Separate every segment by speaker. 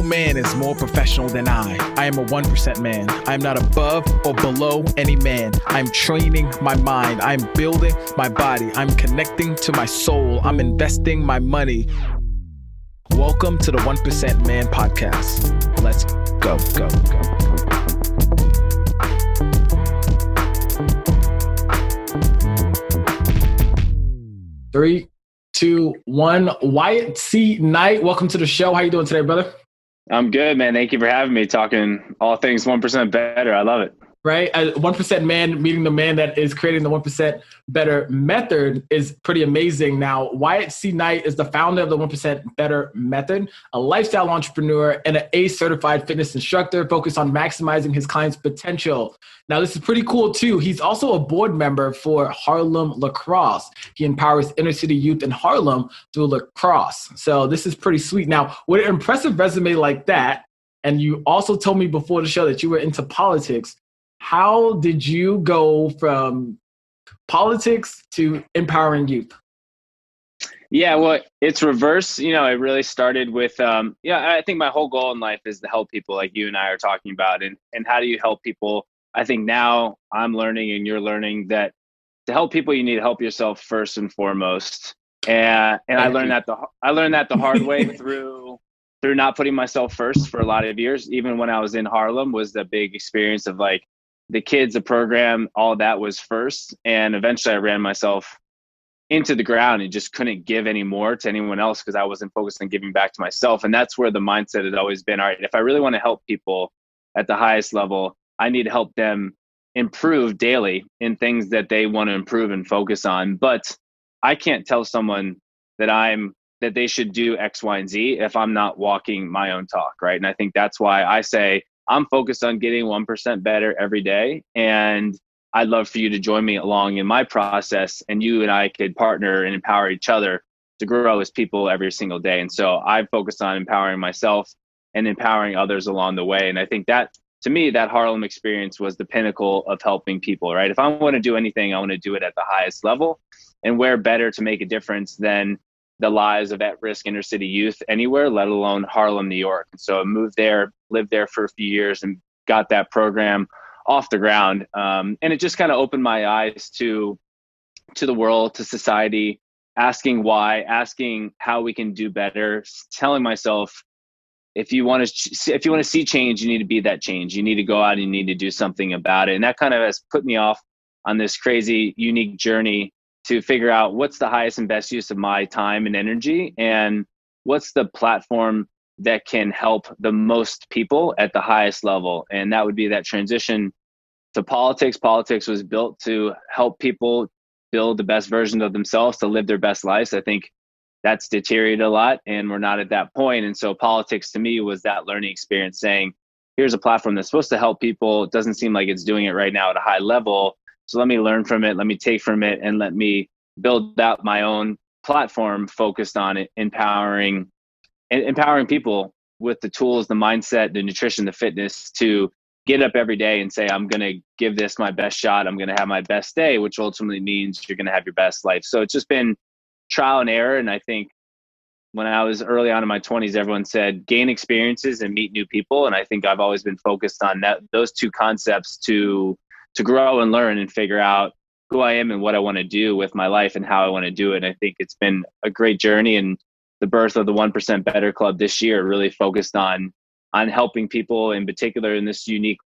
Speaker 1: man is more professional than I. I am a 1% man. I am not above or below any man. I'm training my mind. I'm building my body. I'm connecting to my soul. I'm investing my money. Welcome to the 1% Man Podcast. Let's go. 3, 2, 1. Wyatt C. Knight, welcome to the show. How you doing today, brother?
Speaker 2: I'm good, man. Thank you for having me. Talking all things 1% better. I love it.
Speaker 1: Right? A 1% man meeting the man that is creating the 1% better method is pretty amazing. Now, Wyatt C. Knight is the founder of the 1% better method, a lifestyle entrepreneur, and an ACE certified fitness instructor focused on maximizing his clients' potential. Now, this is pretty cool too. He's also a board member for Harlem Lacrosse. He empowers inner city youth in Harlem through lacrosse. So this is pretty sweet. Now, with an impressive resume like that, and you also told me before the show that you were into politics, how did you go from politics to empowering youth?
Speaker 2: Yeah, well, it's reverse. It really started with, I think my whole goal in life is to help people like you and I are talking about. And how do you help people? I think now I'm learning and you're learning that to help people, you need to help yourself first and foremost. And I learned that the hard way through not putting myself first for a lot of years. Even when I was in Harlem was the big experience of like, the kids, the program, all that was first. And eventually I ran myself into the ground and just couldn't give any more to anyone else because I wasn't focused on giving back to myself. And that's where the mindset had always been, all right, if I really want to help people at the highest level, I need to help them improve daily in things that they want to improve and focus on. But I can't tell someone that they should do X, Y, and Z if I'm not walking my own talk, right? And I think that's why I say, I'm focused on getting 1% better every day. And I'd love for you to join me along in my process, and you and I could partner and empower each other to grow as people every single day. And so I focus on empowering myself and empowering others along the way. And I think that, to me, that Harlem experience was the pinnacle of helping people, right? If I want to do anything, I want to do it at the highest level. And where better to make a difference than the lives of at-risk inner city youth anywhere, let alone Harlem, New York. And so I moved there, lived there for a few years and got that program off the ground. And it just kind of opened my eyes to the world, to society, asking why, asking how we can do better, telling myself, if you want to see change, you need to be that change. You need to go out and you need to do something about it. And that kind of has put me off on this crazy, unique journey to figure out what's the highest and best use of my time and energy, and what's the platform that can help the most people at the highest level. And that would be that transition to politics. Politics was built to help people build the best version of themselves, to live their best lives. I think that's deteriorated a lot, and we're not at that point. And so politics to me was that learning experience, saying, here's a platform that's supposed to help people. It doesn't seem like it's doing it right now at a high level. So let me learn from it, let me take from it, and let me build out my own platform focused on it, empowering people with the tools, the mindset, the nutrition, the fitness to get up every day and say, I'm going to give this my best shot. I'm going to have my best day, which ultimately means you're going to have your best life. So it's just been trial and error. And I think when I was early on in my 20s, everyone said gain experiences and meet new people. And I think I've always been focused on those two concepts to grow and learn and figure out who I am and what I want to do with my life and how I want to do it. And I think it's been a great journey, and the birth of the 1% Better Club this year really focused on helping people in particular in this unique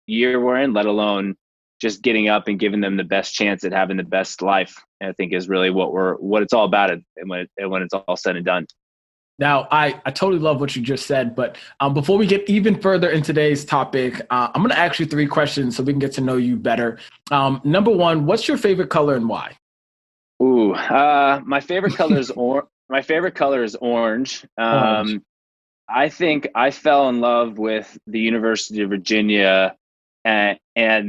Speaker 2: year we're in, let alone just getting up and giving them the best chance at having the best life. And I think is really what it's all about and when it's all said and done.
Speaker 1: Now, I totally love what you just said, but before we get even further in today's topic, I'm going to ask you 3 questions so we can get to know you better. Number 1, what's your favorite color and why?
Speaker 2: Ooh, my favorite color is my favorite color is orange.
Speaker 1: Orange.
Speaker 2: I think I fell in love with the University of Virginia and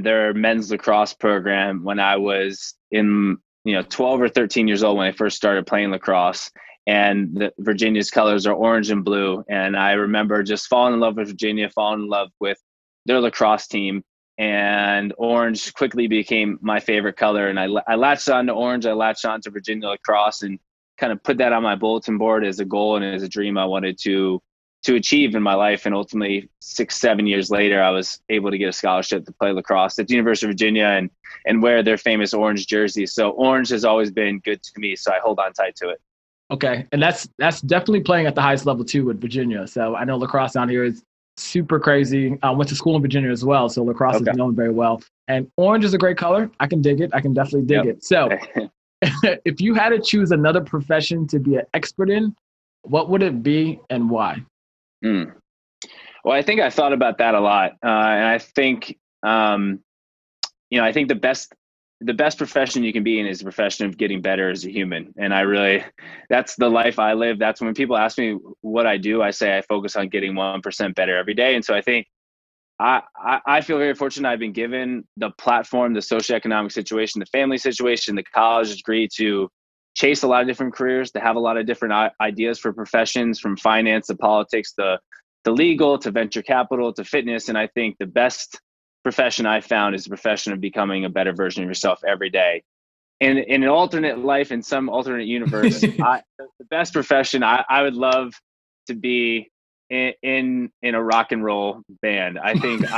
Speaker 2: their men's lacrosse program when I was in 12 or 13 years old when I first started playing lacrosse. And Virginia's colors are orange and blue. And I remember just falling in love with Virginia, falling in love with their lacrosse team. And orange quickly became my favorite color. And I latched on to orange. I latched on to Virginia lacrosse and kind of put that on my bulletin board as a goal and as a dream I wanted to to achieve in my life. And ultimately 6-7 years later, I was able to get a scholarship to play lacrosse at the University of Virginia and wear their famous orange jersey. So orange has always been good to me. So I hold on tight to it.
Speaker 1: Okay. And that's definitely playing at the highest level too with Virginia. So I know lacrosse down here is super crazy. I went to school in Virginia as well. So lacrosse is known very well. And orange is a great color. I can dig it. I can definitely dig it. So if you had to choose another profession to be an expert in, what would it be and why?
Speaker 2: Well, I think I thought about that a lot. And I think, I think the best profession you can be in is the profession of getting better as a human. And that's the life I live. That's when people ask me what I do, I say I focus on getting 1% better every day. And so I think I feel very fortunate. I've been given the platform, the socioeconomic situation, the family situation, the college degree to chase a lot of different careers, to have a lot of different ideas for professions, from finance to politics, the legal to venture capital to fitness. And I think the best profession I found is the profession of becoming a better version of yourself every day. And in an alternate life, in some alternate universe, the best profession I would love to be in a rock and roll band. I think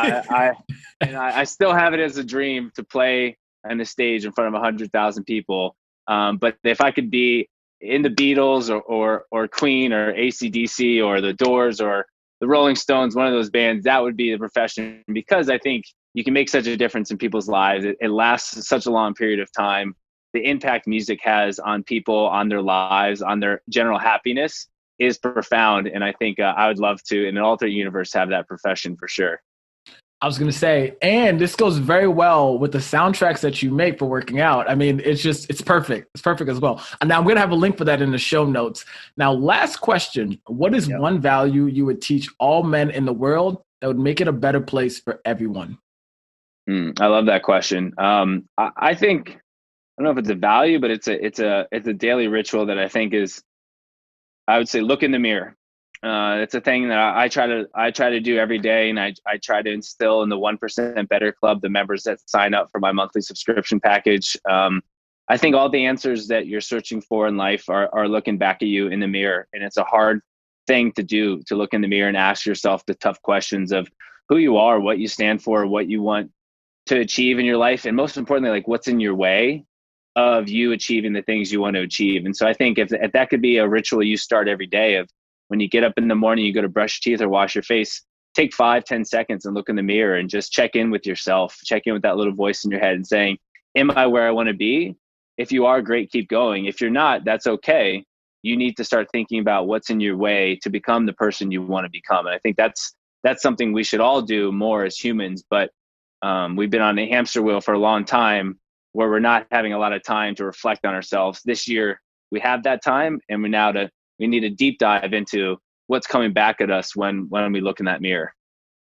Speaker 2: I still have it as a dream to play on the stage in front of 100,000 people. But if I could be in the Beatles or Queen or AC/DC or the Doors or the Rolling Stones, one of those bands, that would be the profession, because I think you can make such a difference in people's lives. It lasts such a long period of time. The impact music has on people, on their lives, on their general happiness is profound. And I think I would love to, in an alternate universe, have that profession for sure.
Speaker 1: I was going to say, and this goes very well with the soundtracks that you make for working out. I mean, it's perfect. It's perfect as well. And now I'm going to have a link for that in the show notes. Now, last question. What is one value you would teach all men in the world that would make it a better place for everyone?
Speaker 2: I love that question. I think, I don't know if it's a value, but it's a daily ritual that I think is, I would say, look in the mirror. It's a thing that I try to do every day, and I try to instill in the 1% Better Club, the members that sign up for my monthly subscription package. I think all the answers that you're searching for in life are looking back at you in the mirror, and it's a hard thing to do, to look in the mirror and ask yourself the tough questions of who you are, what you stand for, what you want to achieve in your life, and most importantly, like what's in your way of you achieving the things you want to achieve. And so I think if that could be a ritual you start every day, of when you get up in the morning, you go to brush your teeth or wash your face, take 5-10 seconds and look in the mirror and just check in with yourself, check in with that little voice in your head and saying, am I where I want to be? If you are, great, keep going. If you're not, that's okay. You need to start thinking about what's in your way to become the person you want to become. And I think that's something we should all do more as humans. But we've been on a hamster wheel for a long time where we're not having a lot of time to reflect on ourselves. This year, we have that time, and we need a deep dive into what's coming back at us when we look in that mirror.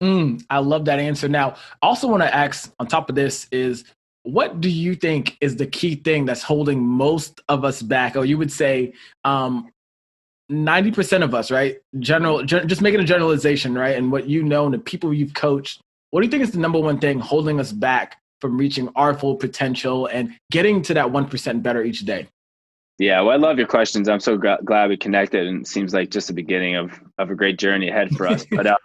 Speaker 1: I love that answer. Now, I also want to ask, on top of this, is what do you think is the key thing that's holding most of us back? Or you would say 90% of us, right? Just making a generalization, right? And what you know and the people you've coached, what do you think is the number one thing holding us back from reaching our full potential and getting to that 1% better each day?
Speaker 2: Yeah, well, I love your questions. I'm so glad we connected, and it seems like just the beginning of a great journey ahead for us. But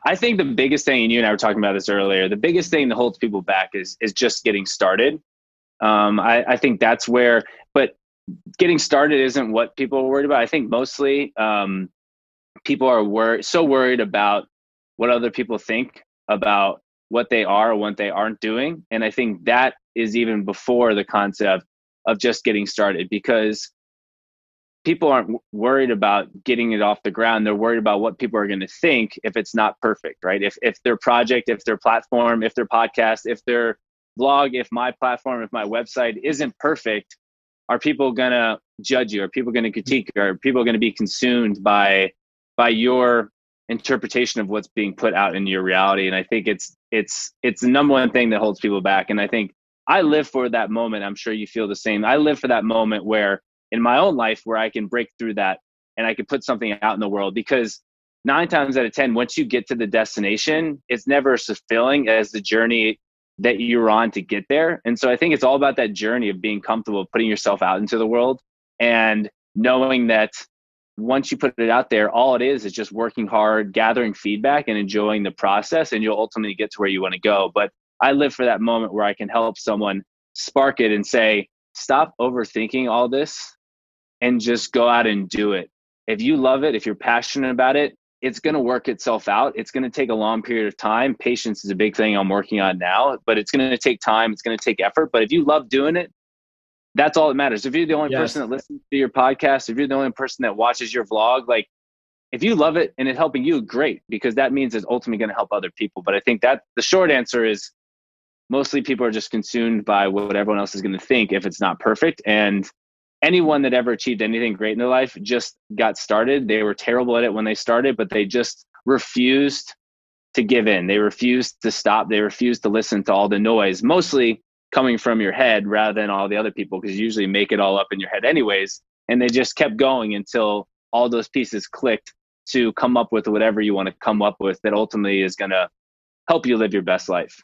Speaker 2: I think the biggest thing, and you and I were talking about this earlier, the biggest thing that holds people back is just getting started. I think that's where, but getting started isn't what people are worried about. I think mostly people are worried about what other people think about what they are or what they aren't doing. And I think that is even before the concept of just getting started, because people aren't worried about getting it off the ground. They're worried about what people are going to think if it's not perfect, right? If their project, if their platform, if their podcast, if their blog, if my platform, if my website isn't perfect, are people going to judge you? Are people going to critique you? Are people going to be consumed by your interpretation of what's being put out in your reality? And I think it's the number one thing that holds people back. And I think I live for that moment. I'm sure you feel the same. I live for that moment where in my own life where I can break through that and I can put something out in the world, because 9 times out of 10, once you get to the destination, it's never as fulfilling as the journey that you're on to get there. And so I think it's all about that journey of being comfortable, putting yourself out into the world and knowing that once you put it out there, all it is just working hard, gathering feedback and enjoying the process, and you'll ultimately get to where you want to go. But I live for that moment where I can help someone spark it and say, stop overthinking all this and just go out and do it. If you love it, if you're passionate about it, it's going to work itself out. It's going to take a long period of time. Patience is a big thing I'm working on now, but it's going to take time. It's going to take effort. But if you love doing it, that's all that matters. If you're the only person that listens to your podcast, if you're the only person that watches your vlog, like if you love it and it's helping you, great, because that means it's ultimately going to help other people. But I think that the short answer is mostly people are just consumed by what everyone else is going to think if it's not perfect. And anyone that ever achieved anything great in their life just got started. They were terrible at it when they started, but they just refused to give in. They refused to stop. They refused to listen to all the noise, mostly coming from your head rather than all the other people, because you usually make it all up in your head anyways. And they just kept going until all those pieces clicked to come up with whatever you want to come up with that ultimately is going to help you live your best life.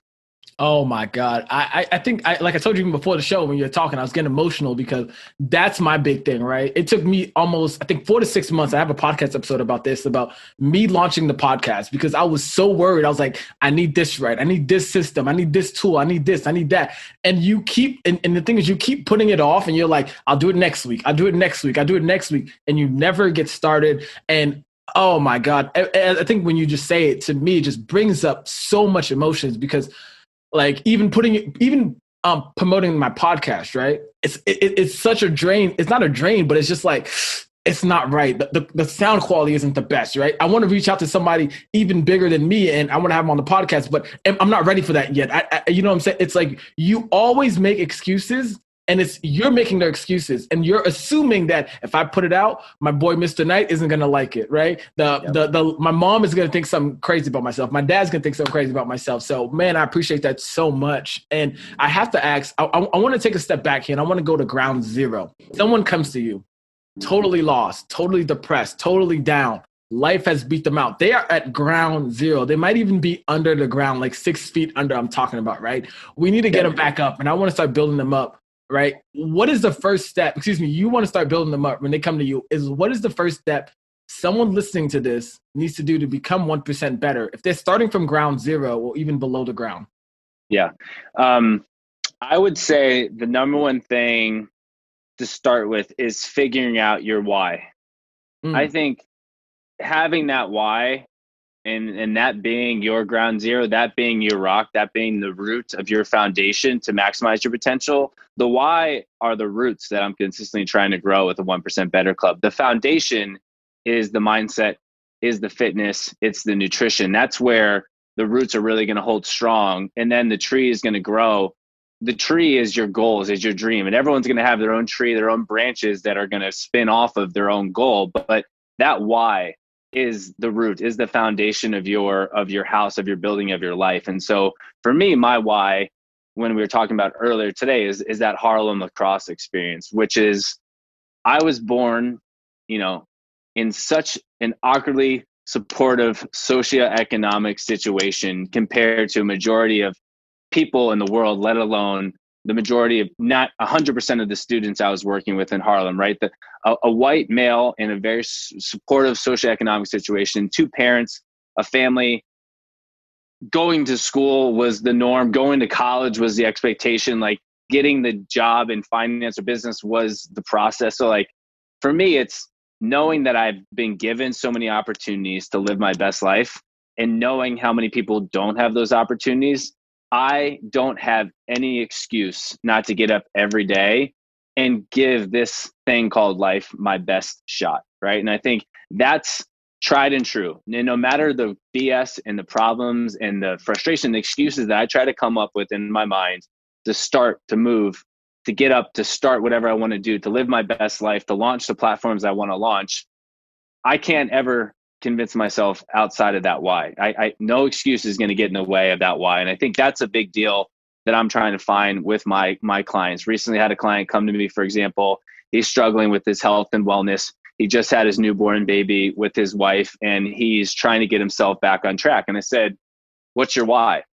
Speaker 1: Oh my God. I think like I told you even before the show, when you were talking, I was getting emotional because that's my big thing, right? It took me almost, I think 4 to 6 months. I have a podcast episode about this, about me launching the podcast, because I was so worried. I was like, I need this right. I need this system. I need this tool. I need this. I need that. And you keep, and the thing is, you keep putting it off and you're like, I'll do it next week. I'll do it next week. I'll do it next week. And you never get started. And oh my God. I think when you just say it to me, it just brings up so much emotions, because like even promoting my podcast, right? It's such a drain. It's not a drain, but it's just like, it's not right. The sound quality isn't the best, right? I want to reach out to somebody even bigger than me and I want to have them on the podcast, but I'm not ready for that yet. You know what I'm saying? It's like you always make excuses, and you're making their excuses, and you're assuming that if I put it out, my boy Mr. Knight isn't gonna like it, right? My mom is gonna think something crazy about myself. My dad's gonna think something crazy about myself. So, man, I appreciate that so much. And I have to ask, I want to take a step back here, and I want to go to ground zero. Someone comes to you, totally lost, totally depressed, totally down. Life has beat them out. They are at ground zero. They might even be under the ground, like 6 feet under. I'm talking about, right? We need to get them back up, and I want to start building them up. Right? What is the first step? Excuse me, you want to start building them up when they come to you. What is the first step someone listening to this needs to do to become 1% better if they're starting from ground zero or even below the ground?
Speaker 2: Yeah. I would say the number one thing to start with is figuring out your why. I think having that why and that being your ground zero, that being your rock, that being the root of your foundation to maximize your potential. The why are the roots that I'm consistently trying to grow with the 1% Better Club. The foundation is the mindset, is the fitness, it's the nutrition. That's where the roots are really going to hold strong. And then the tree is going to grow. The tree is your goals, is your dream. And everyone's going to have their own tree, their own branches that are going to spin off of their own goal. But that why is the root, is the foundation of your house, of your building, of your life. And so for me, my why, when we were talking about earlier today, is that Harlem lacrosse experience, which is I was born, in such an awkwardly supportive socioeconomic situation compared to a majority of people in the world, let alone the majority of, not 100% of the students I was working with in Harlem, right? A white male in a very supportive socioeconomic situation, 2 parents, a family. Going to school was the norm. Going to college was the expectation. Like getting the job in finance or business was the process. So like for me, it's knowing that I've been given so many opportunities to live my best life and knowing how many people don't have those opportunities. I don't have any excuse not to get up every day and give this thing called life my best shot, right? And I think that's tried and true. And no matter the BS and the problems and the frustration, the excuses that I try to come up with in my mind to start, to move, to get up, to start whatever I want to do, to live my best life, to launch the platforms I want to launch, I can't ever convince myself outside of that why. I no excuse is going to get in the way of that why. And I think that's a big deal that I'm trying to find with my clients. Recently had a client come to me, for example, he's struggling with his health and wellness. He just had his newborn baby with his wife and he's trying to get himself back on track. And I said, what's your why?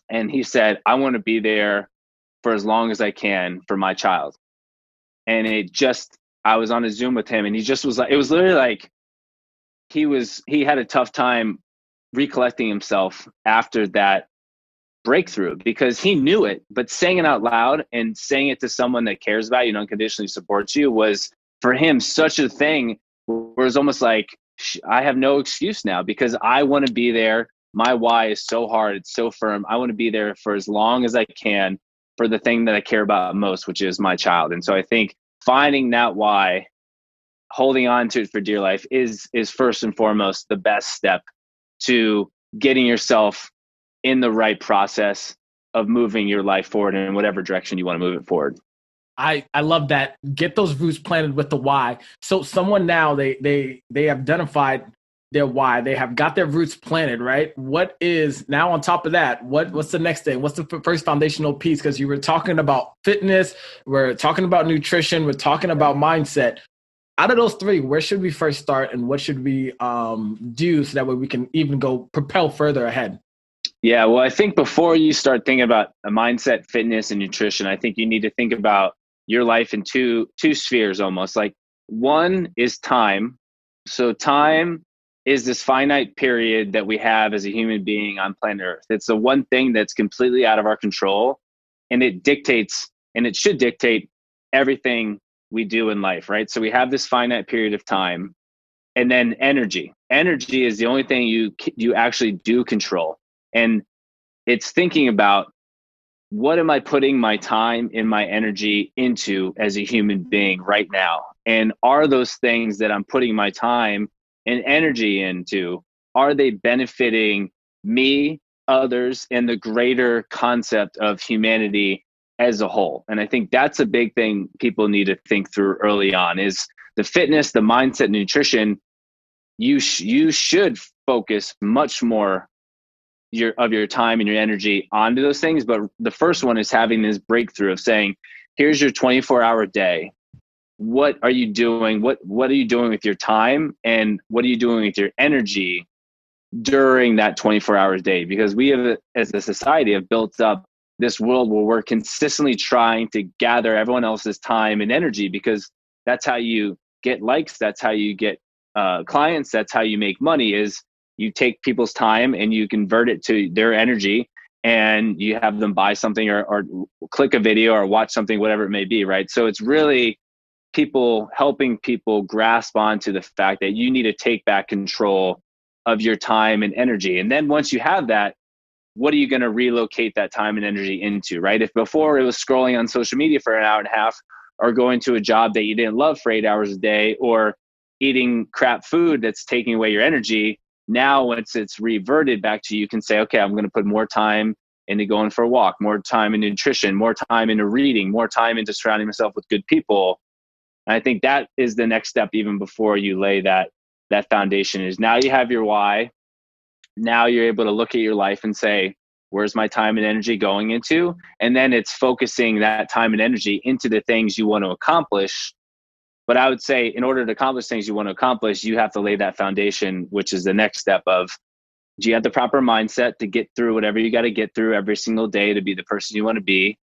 Speaker 2: And he said, I want to be there for as long as I can for my child. And I was on a Zoom with him, and he just was like, it was literally like he had a tough time recollecting himself after that breakthrough, because he knew it, but saying it out loud and saying it to someone that cares about you and unconditionally supports you was for him such a thing where it's almost like, I have no excuse now because I want to be there. My why is so hard. It's so firm. I want to be there for as long as I can for the thing that I care about most, which is my child. And so I think finding that why, holding on to it for dear life is first and foremost the best step to getting yourself in the right process of moving your life forward in whatever direction you want to move it forward.
Speaker 1: I love that. Get those roots planted with the why. So someone now, they have identified their why. They have got their roots planted, right? What is now on top of that? What's the next thing? What's the first foundational piece? Because you were talking about fitness, we're talking about nutrition, we're talking about mindset. Out of those three, where should we first start, and what should we do so that way we can even go propel further ahead?
Speaker 2: Yeah, well, I think before you start thinking about a mindset, fitness, and nutrition, I think you need to think about your life in two spheres almost. Like, one is time. So time is this finite period that we have as a human being on planet Earth. It's the one thing that's completely out of our control, and it dictates, and it should dictate everything we do in life, right? So we have this finite period of time, and then energy. Energy is the only thing you actually do control. And it's thinking about, what am I putting my time and my energy into as a human being right now? And are those things that I'm putting my time and energy into, are they benefiting me, others, and the greater concept of humanity as a whole? And I think that's a big thing people need to think through early on, is the fitness, the mindset, nutrition. You should focus much more of your time and your energy onto those things. But the first one is having this breakthrough of saying, here's your 24-hour day. What are you doing? What are you doing with your time? And what are you doing with your energy during that 24-hour day? Because we have, as a society, have built up this world where we're consistently trying to gather everyone else's time and energy, because that's how you get likes. That's how you get clients. That's how you make money, is you take people's time and you convert it to their energy, and you have them buy something or click a video or watch something, whatever it may be, right? So it's really helping people grasp onto the fact that you need to take back control of your time and energy. And then once you have that, what are you going to relocate that time and energy into, right? If before it was scrolling on social media for an hour and a half, or going to a job that you didn't love for 8 hours a day, or eating crap food that's taking away your energy, now once it's reverted back to you, you can say, okay, I'm going to put more time into going for a walk, more time in nutrition, more time into reading, more time into surrounding myself with good people. And I think that is the next step, even before you lay that foundation, is now you have your why. Now you're able to look at your life and say, where's my time and energy going into? And then it's focusing that time and energy into the things you want to accomplish. But I would say, in order to accomplish things you want to accomplish, you have to lay that foundation, which is the next step of, do you have the proper mindset to get through whatever you got to get through every single day to be the person you want to be?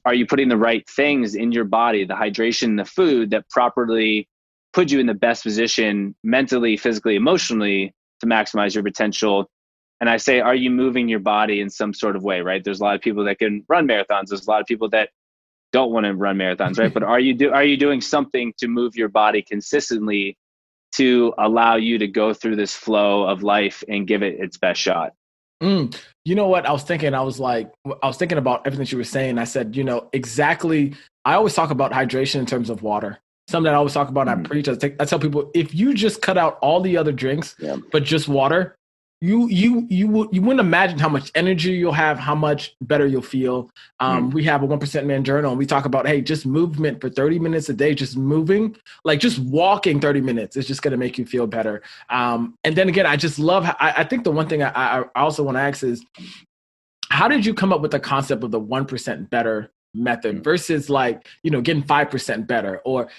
Speaker 2: Are you putting the right things in your body, the hydration, the food that properly put you in the best position mentally, physically, emotionally to maximize your potential? And I say, are you moving your body in some sort of way, right? There's a lot of people that can run marathons. There's a lot of people that don't want to run marathons, right? But are you doing something to move your body consistently to allow you to go through this flow of life and give it its best shot?
Speaker 1: You know what I was thinking? I was thinking about everything you were saying. I said, exactly. I always talk about hydration in terms of water. Something that I always talk about. I preach. I tell people, if you just cut out all the other drinks, but just water, you wouldn't imagine how much energy you'll have, how much better you'll feel. We have a 1% Man journal, and we talk about, hey, just movement for 30 minutes a day, just moving, like just walking 30 minutes is just going to make you feel better. And then again, I just love, I think the one thing I also want to ask is, how did you come up with the concept of the 1% better method versus getting 5% better, or,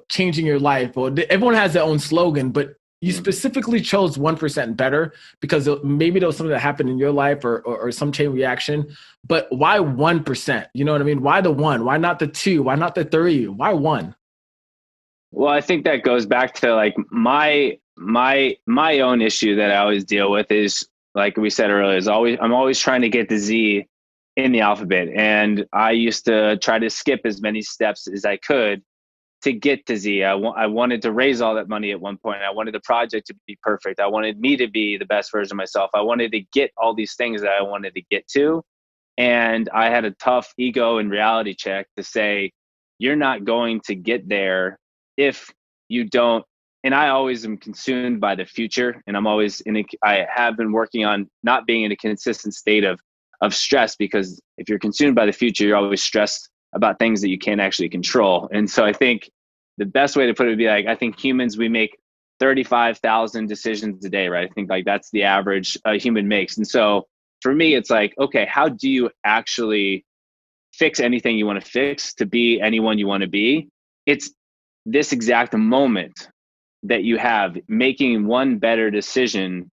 Speaker 1: changing your life? Or everyone has their own slogan, but you specifically chose 1% better because maybe there was something that happened in your life or some chain reaction. But why 1%? You know what I mean? Why the 1? Why not the 2? Why not the 3? Why 1?
Speaker 2: Well, I think that goes back to like my own issue that I always deal with is, like we said earlier, is I'm always trying to get the Z in the alphabet. And I used to try to skip as many steps as I could to get to Z. I wanted to raise all that money at one point. I wanted the project to be perfect. I wanted me to be the best version of myself. I wanted to get all these things that I wanted to get to. And I had a tough ego and reality check to say, you're not going to get there if you don't. And I always am consumed by the future. And I have been working on not being in a consistent state of stress, because if you're consumed by the future, you're always stressed about things that you can't actually control. And so I think the best way to put it would be like, I think humans, we make 35,000 decisions a day, right? I think like that's the average a human makes. And so for me, it's like, okay, how do you actually fix anything you want to fix to be anyone you want to be? It's this exact moment that you have making one better decision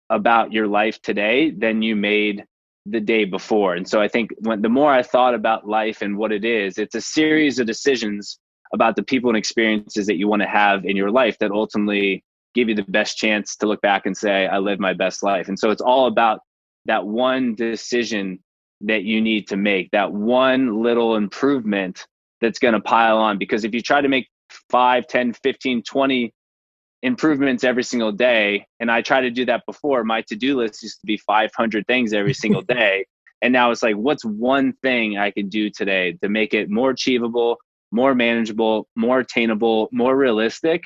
Speaker 2: about your life today than you made the day before. And so I think the more I thought about life and what it is, it's a series of decisions about the people and experiences that you want to have in your life that ultimately give you the best chance to look back and say, I lived my best life. And so it's all about that one decision that you need to make, that one little improvement that's going to pile on. Because if you try to make 5, 10, 15, 20 improvements every single day, and I tried to do that before, my to-do list used to be 500 things every single day. And now it's like, what's one thing I can do today to make it more achievable, more manageable, more attainable, more realistic?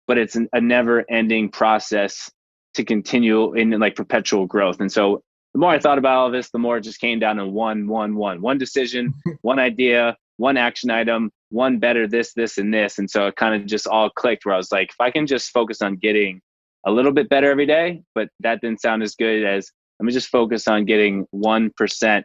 Speaker 2: But it's a never ending process to continue in like perpetual growth. And so the more I thought about all this, the more it just came down to one decision, one idea, one action item, one better this, and this. And so it kind of just all clicked where I was like, if I can just focus on getting a little bit better every day, but that didn't sound as good as let me just focus on getting 1%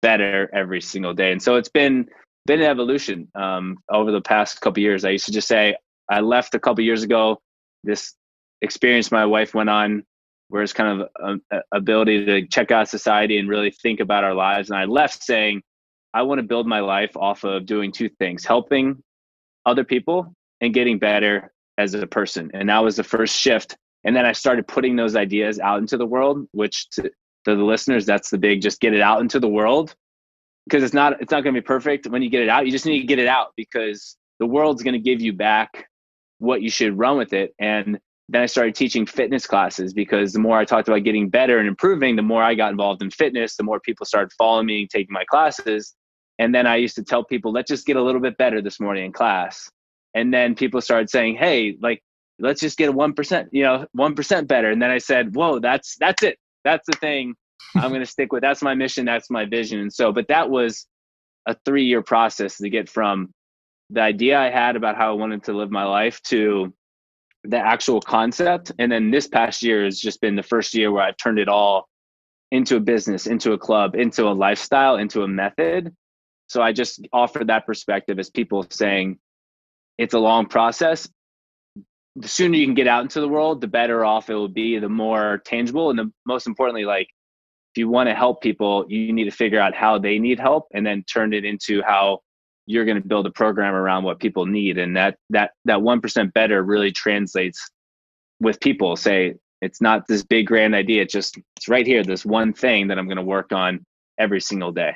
Speaker 2: better every single day. And so it's been an evolution over the past couple of years. I used to just say, I left a couple of years ago, this experience my wife went on, where it's kind of a ability to check out society and really think about our lives. And I left saying, I want to build my life off of doing two things: helping other people and getting better as a person. And that was the first shift. And then I started putting those ideas out into the world, which to the listeners, that's the big, just get it out into the world, because it's not going to be perfect when you get it out. You just need to get it out, because the world's going to give you back what you should run with it. And then I started teaching fitness classes, because the more I talked about getting better and improving, the more I got involved in fitness, the more people started following me and taking my classes. And then I used to tell people, let's just get a little bit better this morning in class. And then people started saying, hey, like, let's just get a 1%, 1% better. And then I said, whoa, that's it. That's the thing I'm going to stick with. That's my mission. That's my vision. And so, but that was a 3-year process to get from the idea I had about how I wanted to live my life to the actual concept. And then this past year has just been the first year where I've turned it all into a business, into a club, into a lifestyle, into a method. So I just offer that perspective as people saying it's a long process. The sooner you can get out into the world, the better off it will be, the more tangible. And the most importantly, like, if you want to help people, you need to figure out how they need help and then turn it into how you're going to build a program around what people need. And that 1% better really translates with people. Say, it's not this big grand idea. It's right here, this one thing that I'm going to work on every single day.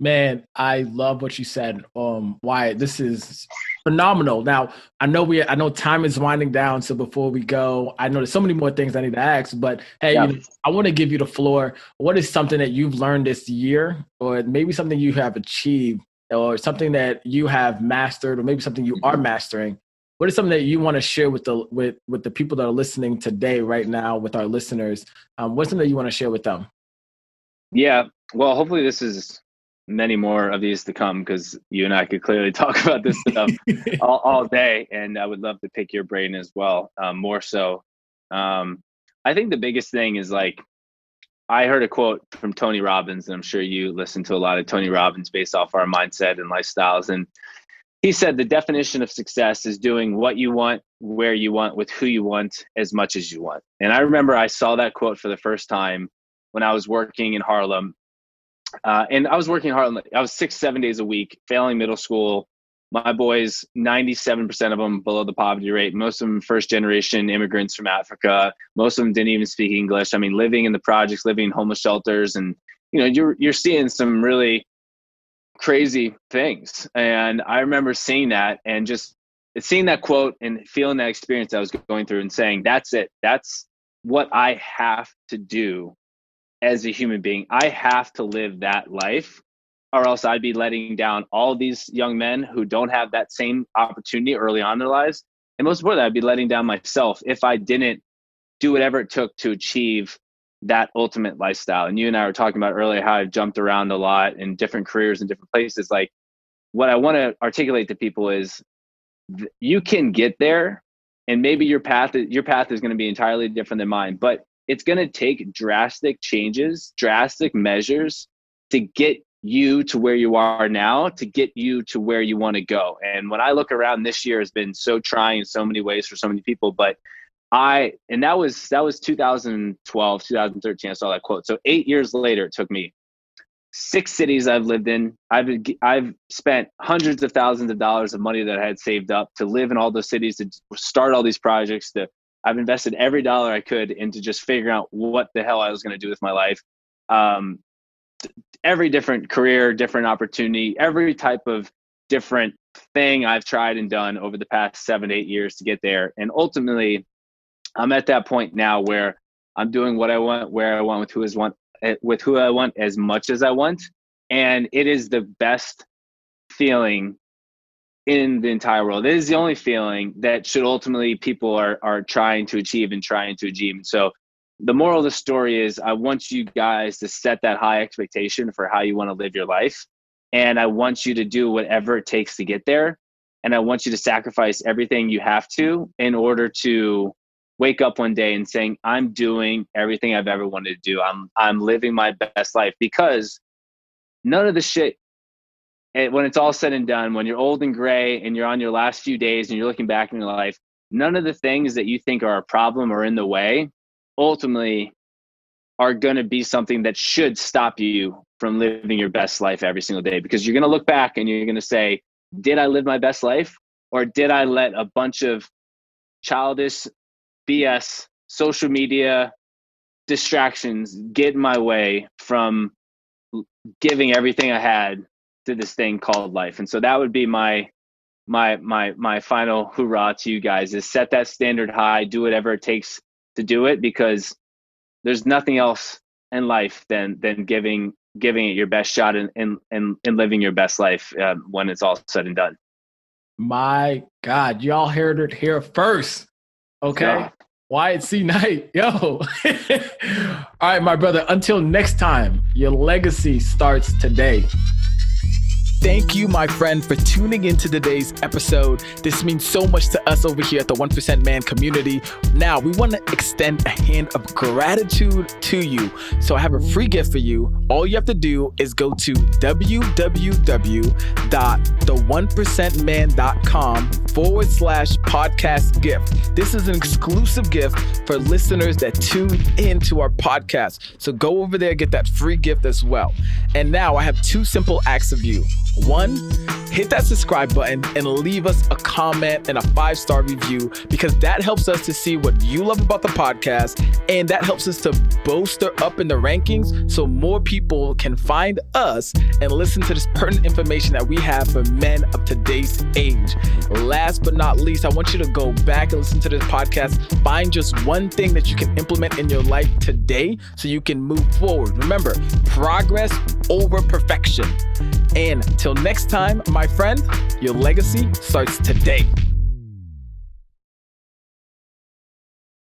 Speaker 1: Man, I love what you said. Wyatt, this is phenomenal. Now, I know time is winding down. So before we go, I know there's so many more things I need to ask, but hey,
Speaker 2: Yeah.
Speaker 1: I want to give you the floor. What is something that you've learned this year, or maybe something you have achieved, or something that you have mastered, or maybe something you are mastering? What is something that you want to share with the people that are listening today, right now, with our listeners? What's something that you want to share with them?
Speaker 2: Yeah. Well, hopefully this is many more of these to come, because you and I could clearly talk about this stuff all day. And I would love to pick your brain as well, more so. I think the biggest thing is, like, I heard a quote from Tony Robbins, and I'm sure you listen to a lot of Tony Robbins based off our mindset and lifestyles. And he said the definition of success is doing what you want, where you want, with who you want, as much as you want. And I remember I saw that quote for the first time when I was working in Harlem. And I was working hard. I was 6-7 days a week, failing middle school, my boys, 97% of them below the poverty rate. Most of them first generation immigrants from Africa. Most of them didn't even speak English. I mean, living in the projects, living in homeless shelters, and you're seeing some really crazy things. And I remember seeing that and just seeing that quote and feeling that experience I was going through and saying, that's it. That's what I have to do as a human being. I have to live that life, or else I'd be letting down all these young men who don't have that same opportunity early on in their lives. And most importantly, I'd be letting down myself if I didn't do whatever it took to achieve that ultimate lifestyle. And you and I were talking about earlier how I've jumped around a lot in different careers in different places. Like, what I want to articulate to people is you can get there, and maybe your path is going to be entirely different than mine, but it's going to take drastic changes, drastic measures to get you to where you are now, to get you to where you want to go. And when I look around, this year has been so trying in so many ways for so many people, but that was 2012, 2013. I saw that quote. So 8 years later, it took me 6 cities I've lived in. I've spent hundreds of thousands of dollars of money that I had saved up to live in all those cities, to start all these projects. I've invested every dollar I could into just figuring out what the hell I was going to do with my life. Every different career, different opportunity, every type of different thing I've tried and done over the past 7 to 8 years to get there. And ultimately, I'm at that point now where I'm doing what I want, where I want, with who I want as much as I want. And it is the best feeling in the entire world. It is the only feeling that should ultimately people are trying to achieve. And so the moral of the story is, I want you guys to set that high expectation for how you want to live your life. And I want you to do whatever it takes to get there. And I want you to sacrifice everything you have to in order to wake up one day and saying, I'm doing everything I've ever wanted to do. I'm living my best life, because none of the shit, when it's all said and done, when you're old and gray and you're on your last few days and you're looking back in your life, none of the things that you think are a problem or in the way ultimately are going to be something that should stop you from living your best life every single day. Because you're going to look back and you're going to say, did I live my best life, or did I let a bunch of childish BS, social media distractions get in my way from giving everything I had to this thing called life? And so that would be my final hoorah to you guys, is set that standard high, do whatever it takes to do it, because there's nothing else in life than giving it your best shot and living your best life when it's all said and done. My God, y'all heard it here first. Okay. Wyatt C. Knight. Yo. All right, my brother. Until next time, your legacy starts today. Thank you, my friend, for tuning into today's episode. This means so much to us over here at the 1% Man community. Now, we want to extend a hand of gratitude to you. So I have a free gift for you. All you have to do is go to www.the1percentman.com/podcast gift. This is an exclusive gift for listeners that tune into our podcast. So go over there, get that free gift as well. And now I have 2 simple acts of you. 1, hit that subscribe button and leave us a comment and a 5-star review, because that helps us to see what you love about the podcast, and that helps us to bolster up in the rankings so more people can find us and listen to this pertinent information that we have for men of today's age. Last but not least, I want you to go back and listen to this podcast. Find just one thing that you can implement in your life today so you can move forward. Remember, progress over perfection. And till next time, my friend, your legacy starts today.